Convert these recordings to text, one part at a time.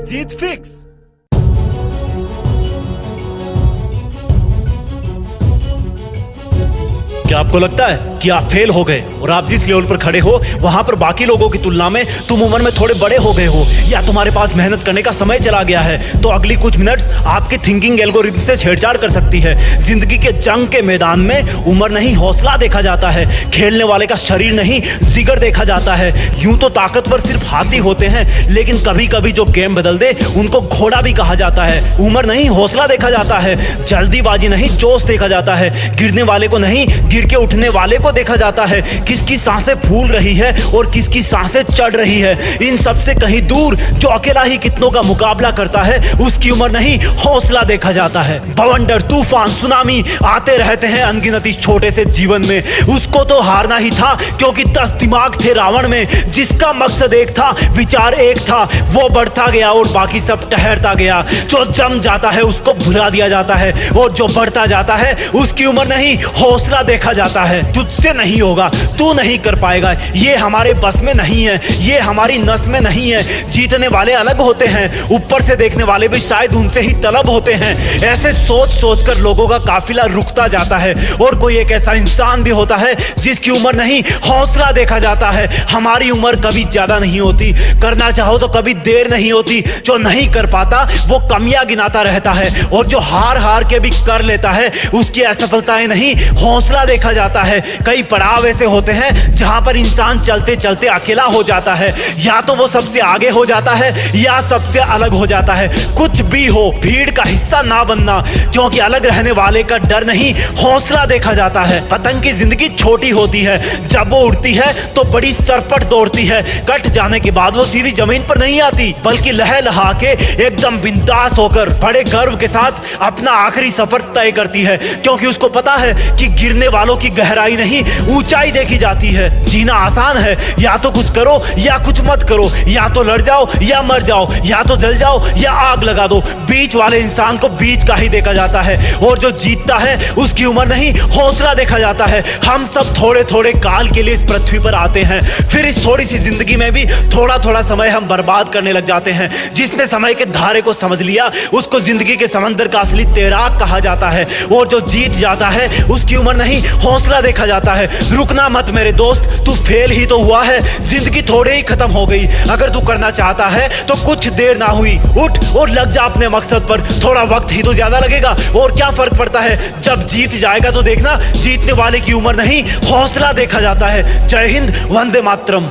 जीत fix. क्या आपको लगता है कि आप फेल हो गए और आप जिस लेवल पर खड़े हो वहां पर बाकी लोगों की तुलना में तुम उम्र में थोड़े बड़े हो गए हो, या तुम्हारे पास मेहनत करने का समय चला गया है? तो अगली कुछ मिनट्स आपकी थिंकिंग एल्गोरिथम से छेड़छाड़ कर सकती है। जिंदगी के जंग के मैदान में उम्र नहीं हौसला देखा जाता है, खेलने वाले का शरीर नहीं जिगर देखा जाता है। यूं तो ताकतवर सिर्फ हाथी होते हैं, लेकिन कभी कभी जो गेम बदल दे उनको घोड़ा भी कहा जाता है। उम्र नहीं हौसला देखा जाता है, जल्दीबाजी नहीं जोश देखा जाता है, गिरने वाले को नहीं गिर के उठने वाले को देखा जाता है। किसकी सांसें फूल रही है और किसकी सांसें चढ़ रही है, इन सबसे कहीं दूर जो अकेला ही कितनों का मुकाबला करता है उसकी उम्र नहीं हौसला देखा जाता है। बवंडर, तूफान, सुनामी आते रहते हैं अनगिनत इस छोटे से जीवन में। उसको तो हारना ही था क्योंकि 10 दिमाग थे रावण में, जिसका मकसद एक था, विचार एक था। वो बढ़ता गया और बाकी सब ठहरता गया। जो जम जाता है उसको भुला दिया जाता है और जो बढ़ता जाता है उसकी उम्र नहीं हौसला देखा जाता है। तुझसे नहीं होगा, तू नहीं कर पाएगा, ये हमारे बस में नहीं है, ये हमारी नस में नहीं है। जीतने वाले अलग होते हैं, ऊपर से देखने वाले भी शायद उनसे ही तलब होते हैं। ऐसे सोच सोच कर लोगों का काफिला रुकता जाता है और कोई एक ऐसा इंसान भी होता है जिसकी उम्र नहीं हौसला देखा जाता है। हमारी उम्र कभी ज्यादा नहीं होती, करना चाहो तो कभी देर नहीं होती। जो नहीं कर पाता वो कमियां गिनाता रहता है और जो हार हार के भी कर लेता है उसकी असफलताएं नहीं हौसला देखा जाता है। कई पड़ाव ऐसे होते हैं जहां पर इंसान चलते चलते अकेला हो जाता है, या तो वो सबसे आगे हो जाता है या सबसे अलग हो जाता है। कुछ भी हो, भीड़ का हिस्सा ना बनना, क्योंकि अलग रहने वाले का डर नहीं हौसला देखा जाता है। पतंग की जिंदगी छोटी होती है, जब वो उड़ती है तो बड़ी सरपट दौड़ती है। कट जाने के बाद वो सीधी जमीन पर नहीं आती, बल्कि लहलहा के एकदम बिंदास होकर बड़े गर्व के साथ अपना आखिरी सफर तय करती है, क्योंकि उसको पता है कि गिरने वालों की गहराई नहीं ऊंचाई देखी जाती है। जीना आसान है, या तो कुछ करो या कुछ मत करो, या तो लड़ जाओ या मर जाओ, या तो जल जाओ या आग लगा दो। बीच वाले इंसान को बीच का ही देखा जाता है और जो जीतता है उसकी उम्र नहीं हौसला देखा जाता है। हम सब थोड़े थोड़े काल के लिए इस पृथ्वी पर आते हैं, फिर इस थोड़ी सी जिंदगी में भी थोड़ा थोड़ा समय हम बर्बाद करने लग जाते हैं। जिसने समय के धारे को समझ लिया उसको जिंदगी के समंदर का असली तैराक कहा जाता है, और जो जीत जाता है उसकी उम्र नहीं हौसला देखा जाता है। रुकना मत मेरे दोस्त, तू फेल ही तो हुआ है, जिंदगी थोड़े ही खत्म हो गई। अगर तू करना चाहता है तो कुछ देर ना हुई, उठ और लग जा अपने मकसद पर। थोड़ा वक्त ही तो ज्यादा लगेगा, और क्या फर्क पड़ता है, जब जीत जाएगा तो देखना जीतने वाले की उम्र नहीं हौसला देखा जाता है। जय हिंद, वंदे मातरम।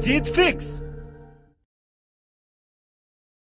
जीत फिक्स।